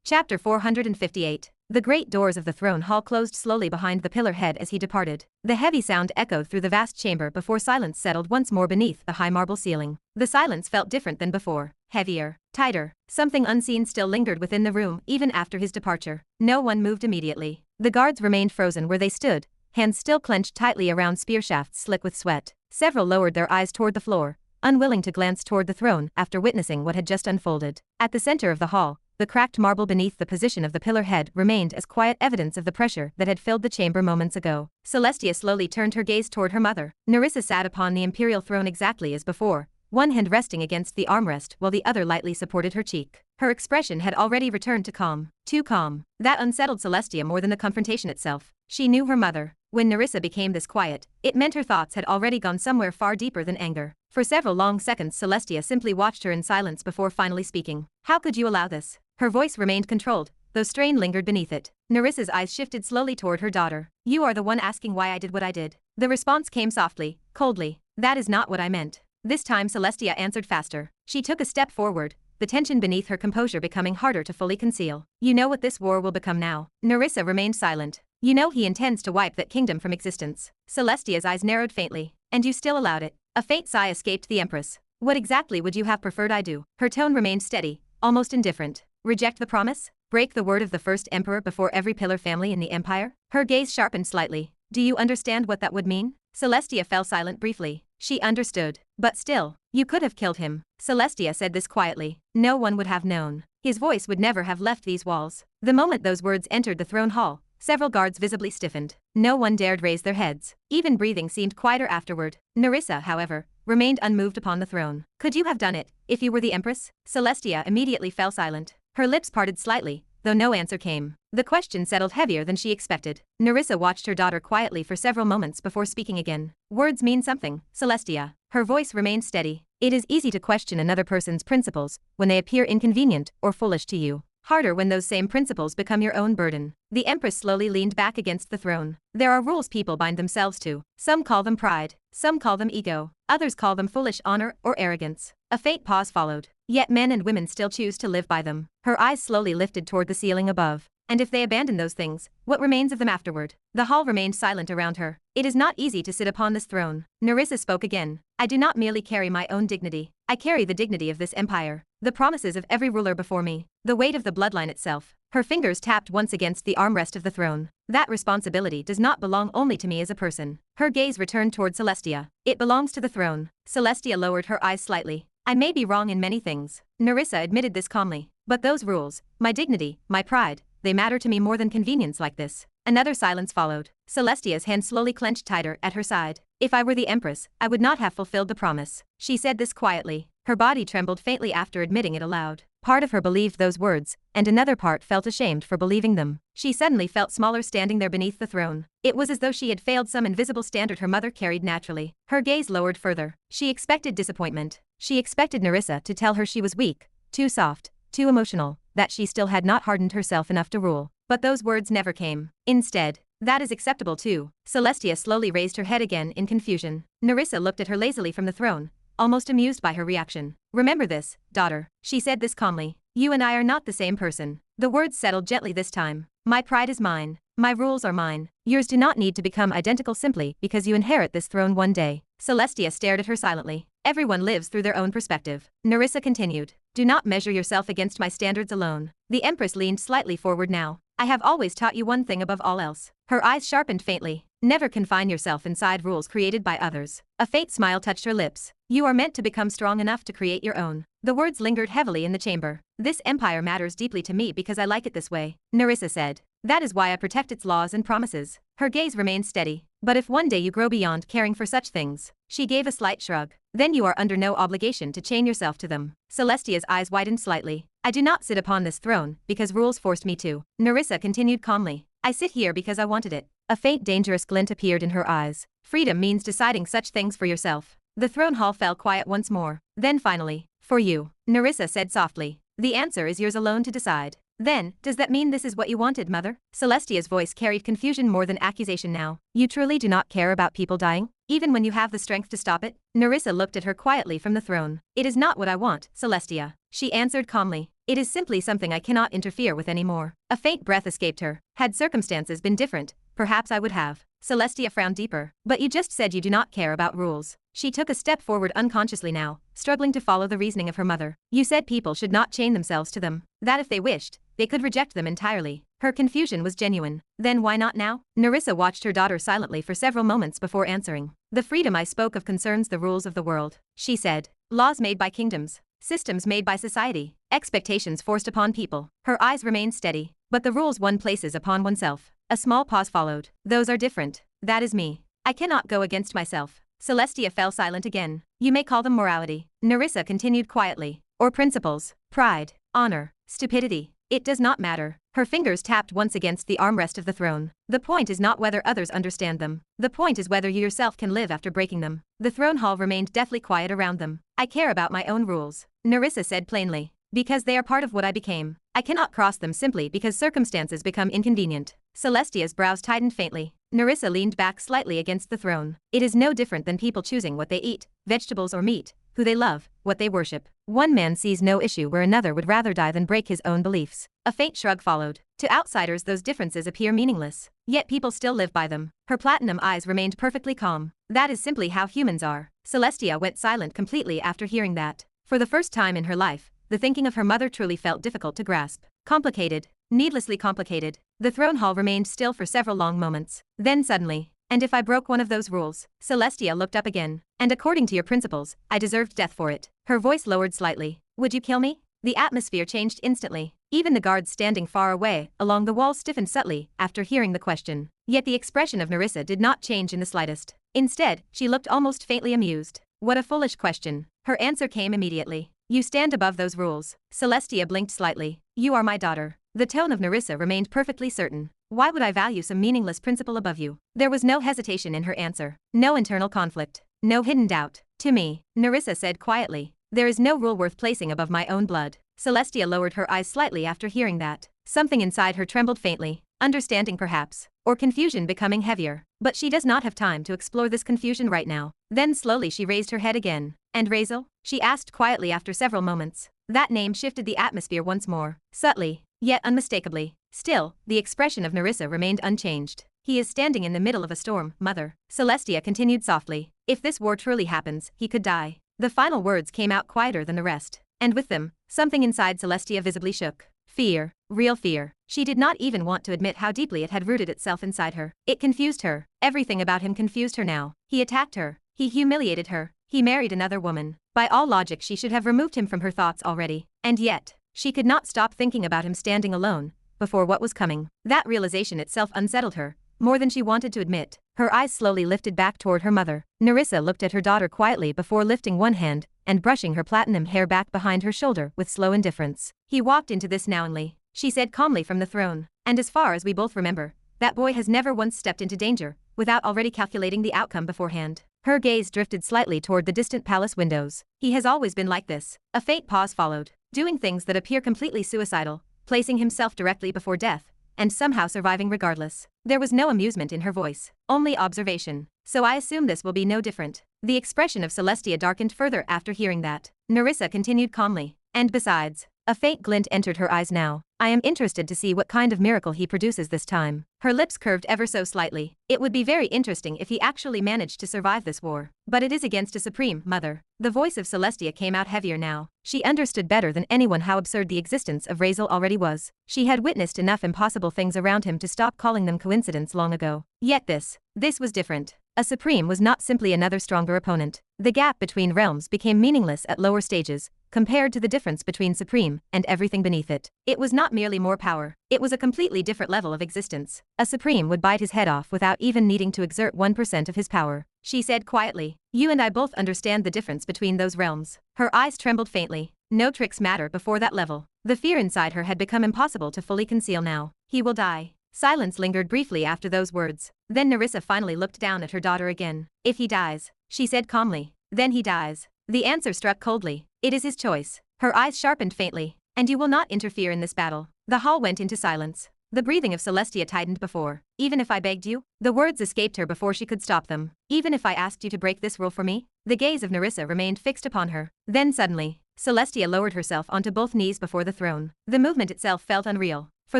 Chapter 458. The great doors of the throne hall closed slowly behind the pillar head as he departed. The heavy sound echoed through the vast chamber before silence settled once more beneath the high marble ceiling. The silence felt different than before, heavier, tighter. Something unseen still lingered within the room even after his departure. No one moved immediately. The guards remained frozen where they stood, hands still clenched tightly around spear shafts slick with sweat. Several lowered their eyes toward the floor, unwilling to glance toward the throne after witnessing what had just unfolded. At the center of the hall, the cracked marble beneath the position of the pillar head remained as quiet evidence of the pressure that had filled the chamber moments ago. Celestia slowly turned her gaze toward her mother. Nerissa sat upon the imperial throne exactly as before, one hand resting against the armrest while the other lightly supported her cheek. Her expression had already returned to calm. Too calm. That unsettled Celestia more than the confrontation itself. She knew her mother. When Nerissa became this quiet, it meant her thoughts had already gone somewhere far deeper than anger. For several long seconds Celestia simply watched her in silence before finally speaking. "How could you allow this?" Her voice remained controlled, though strain lingered beneath it. Nerissa's eyes shifted slowly toward her daughter. "You are the one asking why I did what I did." The response came softly, coldly. "That is not what I meant." This time Celestia answered faster. She took a step forward, the tension beneath her composure becoming harder to fully conceal. "You know what this war will become now." Nerissa remained silent. "You know he intends to wipe that kingdom from existence." Celestia's eyes narrowed faintly. "And you still allowed it." A faint sigh escaped the Empress. "What exactly would you have preferred I do?" Her tone remained steady, almost indifferent. "Reject the promise? Break the word of the first emperor before every pillar family in the empire?" Her gaze sharpened slightly. "Do you understand what that would mean?" Celestia fell silent briefly. She understood. "But still, you could have killed him." Celestia said this quietly. "No one would have known. His voice would never have left these walls." The moment those words entered the throne hall, several guards visibly stiffened. No one dared raise their heads. Even breathing seemed quieter afterward. Nerissa, however, remained unmoved upon the throne. "Could you have done it, if you were the Empress?" Celestia immediately fell silent. Her lips parted slightly, though no answer came. The question settled heavier than she expected. Nerissa watched her daughter quietly for several moments before speaking again. "Words mean something, Celestia." Her voice remained steady. "It is easy to question another person's principles when they appear inconvenient or foolish to you. Harder when those same principles become your own burden." The Empress slowly leaned back against the throne. "There are rules people bind themselves to. Some call them pride, some call them ego, others call them foolish honor or arrogance." A faint pause followed. "Yet men and women still choose to live by them." Her eyes slowly lifted toward the ceiling above. "And if they abandon those things, what remains of them afterward?" The hall remained silent around her. "It is not easy to sit upon this throne." Nerissa spoke again. "I do not merely carry my own dignity. I carry the dignity of this empire, the promises of every ruler before me, the weight of the bloodline itself." Her fingers tapped once against the armrest of the throne. "That responsibility does not belong only to me as a person." Her gaze returned toward Celestia. "It belongs to the throne." Celestia lowered her eyes slightly. "I may be wrong in many things." Nerissa admitted this calmly. "But those rules, my dignity, my pride, they matter to me more than convenience like this." Another silence followed. Celestia's hand slowly clenched tighter at her side. "If I were the Empress, I would not have fulfilled the promise." She said this quietly. Her body trembled faintly after admitting it aloud. Part of her believed those words, and another part felt ashamed for believing them. She suddenly felt smaller standing there beneath the throne. It was as though she had failed some invisible standard her mother carried naturally. Her gaze lowered further. She expected disappointment. She expected Nerissa to tell her she was weak, too soft, too emotional, that she still had not hardened herself enough to rule. But those words never came. Instead, "That is acceptable too." Celestia slowly raised her head again in confusion. Nerissa looked at her lazily from the throne, almost amused by her reaction. "Remember this, daughter." She said this calmly. "You and I are not the same person." The words settled gently this time. "My pride is mine. My rules are mine. Yours do not need to become identical simply because you inherit this throne one day." Celestia stared at her silently. "Everyone lives through their own perspective." Nerissa continued. "Do not measure yourself against my standards alone." The Empress leaned slightly forward now. "I have always taught you one thing above all else." Her eyes sharpened faintly. "Never confine yourself inside rules created by others." A faint smile touched her lips. "You are meant to become strong enough to create your own." The words lingered heavily in the chamber. "This empire matters deeply to me because I like it this way," Nerissa said. "That is why I protect its laws and promises." Her gaze remained steady. "But if one day you grow beyond caring for such things," she gave a slight shrug, "then you are under no obligation to chain yourself to them." Celestia's eyes widened slightly. "I do not sit upon this throne because rules forced me to." Nerissa continued calmly. "I sit here because I wanted it." A faint dangerous glint appeared in her eyes. "Freedom means deciding such things for yourself." The throne hall fell quiet once more. Then finally, "For you," Nerissa said softly. "The answer is yours alone to decide." "Then, does that mean this is what you wanted, mother?" Celestia's voice carried confusion more than accusation now. "You truly do not care about people dying, even when you have the strength to stop it?" Nerissa looked at her quietly from the throne. "It is not what I want, Celestia," she answered calmly. It is simply something I cannot interfere with anymore. A faint breath escaped her. Had circumstances been different, perhaps I would have. Celestia frowned deeper. But you just said you do not care about rules. She took a step forward unconsciously now, struggling to follow the reasoning of her mother. You said people should not chain themselves to them. That if they wished, they could reject them entirely. Her confusion was genuine. Then why not now? Nerissa watched her daughter silently for several moments before answering. The freedom I spoke of concerns the rules of the world, she said. Laws made by kingdoms. Systems made by society. Expectations forced upon people. Her eyes remained steady. But the rules one places upon oneself. A small pause followed. Those are different. That is me. I cannot go against myself. Celestia fell silent again. You may call them morality. Nerissa continued quietly. Or principles. Pride. Honor. Stupidity. It does not matter. Her fingers tapped once against the armrest of the throne. The point is not whether others understand them. The point is whether you yourself can live after breaking them. The throne hall remained deathly quiet around them. I care about my own rules, Nerissa said plainly. Because they are part of what I became. I cannot cross them simply because circumstances become inconvenient. Celestia's brows tightened faintly. Nerissa leaned back slightly against the throne. It is no different than people choosing what they eat, vegetables or meat, who they love, what they worship. One man sees no issue where another would rather die than break his own beliefs. A faint shrug followed. To outsiders those differences appear meaningless. Yet people still live by them. Her platinum eyes remained perfectly calm. That is simply how humans are. Celestia went silent completely after hearing that. For the first time in her life, the thinking of her mother truly felt difficult to grasp. Complicated. Needlessly complicated. The throne hall remained still for several long moments. Then suddenly, and if I broke one of those rules? Celestia looked up again. And according to your principles, I deserved death for it. Her voice lowered slightly. Would you kill me? The atmosphere changed instantly. Even the guards standing far away, along the wall stiffened subtly, after hearing the question. Yet the expression of Nerissa did not change in the slightest. Instead, she looked almost faintly amused. What a foolish question. Her answer came immediately. You stand above those rules. Celestia blinked slightly. You are my daughter. The tone of Nerissa remained perfectly certain. Why would I value some meaningless principle above you? There was no hesitation in her answer. No internal conflict. No hidden doubt. To me, Nerissa said quietly, there is no rule worth placing above my own blood. Celestia lowered her eyes slightly after hearing that. Something inside her trembled faintly. Understanding perhaps. Or confusion becoming heavier. But she does not have time to explore this confusion right now. Then slowly she raised her head again. And Razeal? She asked quietly after several moments. That name shifted the atmosphere once more. Subtly, yet unmistakably. Still, the expression of Nerissa remained unchanged. He is standing in the middle of a storm, mother. Celestia continued softly. If this war truly happens, he could die. The final words came out quieter than the rest. And with them, something inside Celestia visibly shook. Fear. Real fear. She did not even want to admit how deeply it had rooted itself inside her. It confused her. Everything about him confused her now. He attacked her. He humiliated her. He married another woman. By all logic she should have removed him from her thoughts already. And yet, she could not stop thinking about him standing alone, before what was coming. That realization itself unsettled her, more than she wanted to admit. Her eyes slowly lifted back toward her mother. Nerissa looked at her daughter quietly before lifting one hand and brushing her platinum hair back behind her shoulder with slow indifference. He walked into this knowingly, she said calmly from the throne. And as far as we both remember, that boy has never once stepped into danger, without already calculating the outcome beforehand. Her gaze drifted slightly toward the distant palace windows. He has always been like this. A faint pause followed, doing things that appear completely suicidal, placing himself directly before death, and somehow surviving regardless. There was no amusement in her voice, only observation. So I assume this will be no different. The expression of Celestia darkened further after hearing that. Nerissa continued calmly. And besides, a faint glint entered her eyes now. I am interested to see what kind of miracle he produces this time. Her lips curved ever so slightly. It would be very interesting if he actually managed to survive this war. But it is against a supreme, mother. The voice of Celestia came out heavier now. She understood better than anyone how absurd the existence of Razeal already was. She had witnessed enough impossible things around him to stop calling them coincidence long ago. Yet this was different. A supreme was not simply another stronger opponent. The gap between realms became meaningless at lower stages, compared to the difference between supreme and everything beneath it. It was not merely more power, it was a completely different level of existence. A supreme would bite his head off without even needing to exert 1% of his power. She said quietly, you and I both understand the difference between those realms. Her eyes trembled faintly. No tricks matter before that level. The fear inside her had become impossible to fully conceal now. He will die. Silence lingered briefly after those words. Then Nerissa finally looked down at her daughter again. If he dies, she said calmly, then he dies. The answer struck coldly. It is his choice. Her eyes sharpened faintly. And you will not interfere in this battle. The hall went into silence. The breathing of Celestia tightened before. Even if I begged you? The words escaped her before she could stop them. Even if I asked you to break this rule for me? The gaze of Nerissa remained fixed upon her. Then suddenly, Celestia lowered herself onto both knees before the throne. The movement itself felt unreal. For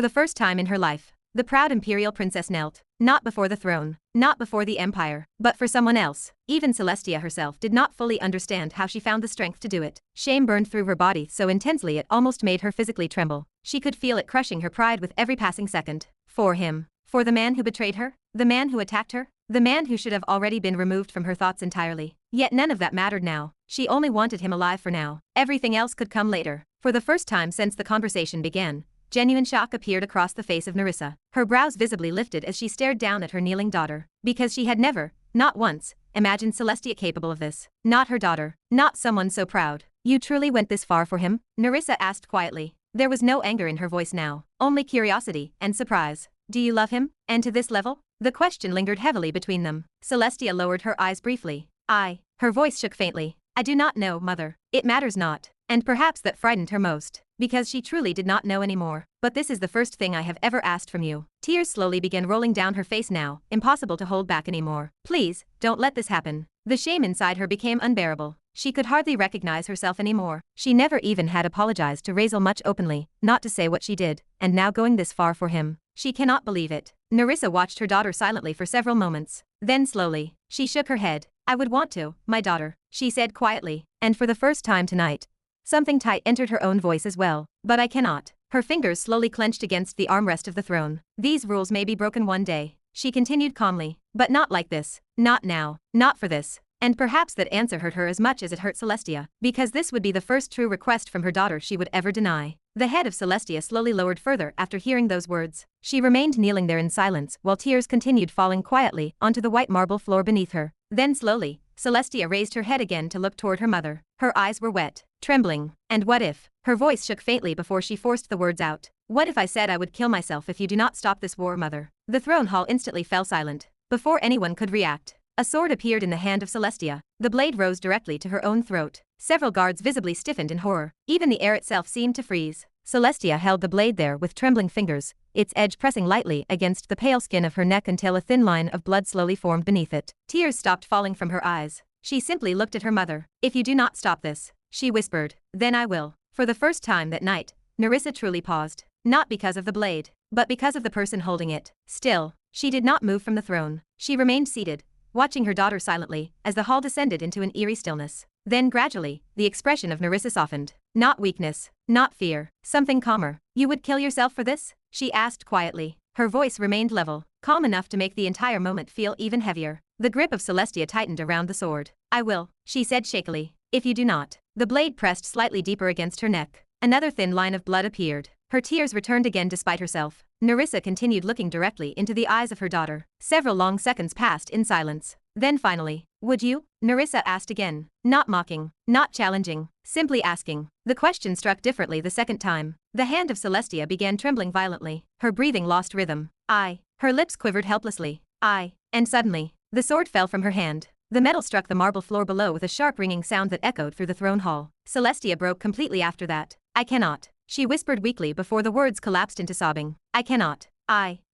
the first time in her life, the proud imperial princess knelt, not before the throne, not before the empire, but for someone else. Even Celestia herself did not fully understand how she found the strength to do it. Shame burned through her body so intensely it almost made her physically tremble. She could feel it crushing her pride with every passing second. For him. For the man who betrayed her? The man who attacked her? The man who should have already been removed from her thoughts entirely. Yet none of that mattered now. She only wanted him alive for now. Everything else could come later. For the first time since the conversation began, genuine shock appeared across the face of Nerissa. Her brows visibly lifted as she stared down at her kneeling daughter. Because she had never, not once, imagined Celestia capable of this. Not her daughter. Not someone so proud. You truly went this far for him? Nerissa asked quietly. There was no anger in her voice now. Only curiosity and surprise. Do you love him? And to this level? The question lingered heavily between them. Celestia lowered her eyes briefly. Her voice shook faintly. I do not know, mother. It matters not. And perhaps that frightened her most. Because she truly did not know anymore. But this is the first thing I have ever asked from you. Tears slowly began rolling down her face now, impossible to hold back anymore. Please, don't let this happen. The shame inside her became unbearable. She could hardly recognize herself anymore. She never even had apologized to Razeal much openly, not to say what she did, and now going this far for him. She cannot believe it. Nerissa watched her daughter silently for several moments. Then slowly, she shook her head. I would want to, my daughter, she said quietly, and for the first time tonight, something tight entered her own voice as well. But I cannot. Her fingers slowly clenched against the armrest of the throne. These rules may be broken one day, she continued calmly, but not like this. Not now. Not for this. And perhaps that answer hurt her as much as it hurt Celestia, because this would be the first true request from her daughter she would ever deny. The head of Celestia slowly lowered further after hearing those words. She remained kneeling there in silence while tears continued falling quietly onto the white marble floor beneath her. Then slowly, Celestia raised her head again to look toward her mother. Her eyes were wet, trembling. And what if? Her voice shook faintly before she forced the words out. What if I said I would kill myself if you do not stop this war, mother? The throne hall instantly fell silent. Before anyone could react, a sword appeared in the hand of Celestia. The blade rose directly to her own throat. Several guards visibly stiffened in horror. Even the air itself seemed to freeze. Celestia held the blade there with trembling fingers, its edge pressing lightly against the pale skin of her neck until a thin line of blood slowly formed beneath it. Tears stopped falling from her eyes. She simply looked at her mother. If you do not stop this, she whispered, then I will. For the first time that night, Nerissa truly paused. Not because of the blade, but because of the person holding it. Still, she did not move from the throne. She remained seated, watching her daughter silently, as the hall descended into an eerie stillness. Then gradually, the expression of Nerissa softened. Not weakness, not fear, something calmer. You would kill yourself for this? She asked quietly. Her voice remained level, calm enough to make the entire moment feel even heavier. The grip of Celestia tightened around the sword. I will, she said shakily. If you do not. The blade pressed slightly deeper against her neck. Another thin line of blood appeared. Her tears returned again despite herself. Nerissa continued looking directly into the eyes of her daughter. Several long seconds passed in silence. Then finally, would you? Nerissa asked again. Not mocking, not challenging, simply asking. The question struck differently the second time. The hand of Celestia began trembling violently. Her breathing lost rhythm. Her lips quivered helplessly. And suddenly, the sword fell from her hand. The metal struck the marble floor below with a sharp ringing sound that echoed through the throne hall. Celestia broke completely after that. I cannot, she whispered weakly before the words collapsed into sobbing. I cannot.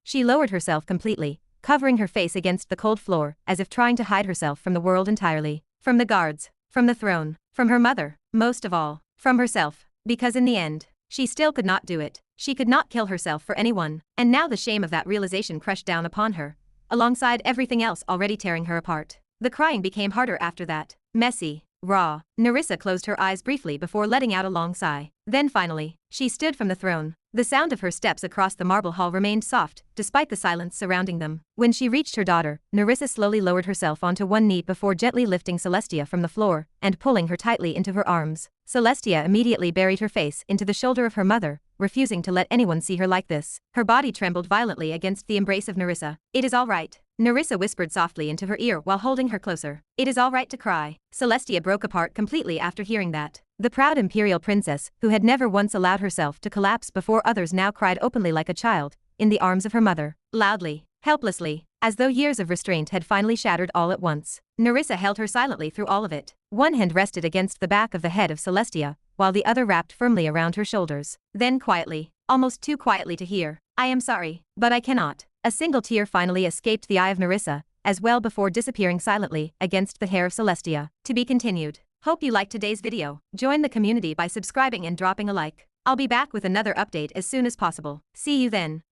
She lowered herself completely, covering her face against the cold floor, as if trying to hide herself from the world entirely. From the guards, from the throne, from her mother, most of all, from herself. Because in the end, she still could not do it. She could not kill herself for anyone, and now the shame of that realization crushed down upon her, alongside everything else already tearing her apart. The crying became harder after that. Messy, raw. Nerissa closed her eyes briefly before letting out a long sigh. Then finally, she stood from the throne. The sound of her steps across the marble hall remained soft, despite the silence surrounding them. When she reached her daughter, Nerissa slowly lowered herself onto one knee before gently lifting Celestia from the floor and pulling her tightly into her arms. Celestia immediately buried her face into the shoulder of her mother, refusing to let anyone see her like this. Her body trembled violently against the embrace of Nerissa. It is all right, Nerissa whispered softly into her ear while holding her closer. It is all right to cry. Celestia broke apart completely after hearing that. The proud imperial princess, who had never once allowed herself to collapse before others, now cried openly like a child, in the arms of her mother, loudly, helplessly, as though years of restraint had finally shattered all at once. Nerissa held her silently through all of it. One hand rested against the back of the head of Celestia, while the other wrapped firmly around her shoulders. Then quietly, almost too quietly to hear, I am sorry, but I cannot. A single tear finally escaped the eye of Nerissa, as well before disappearing silently against the hair of Celestia. To be continued. Hope you liked today's video. Join the community by subscribing and dropping a like. I'll be back with another update as soon as possible. See you then.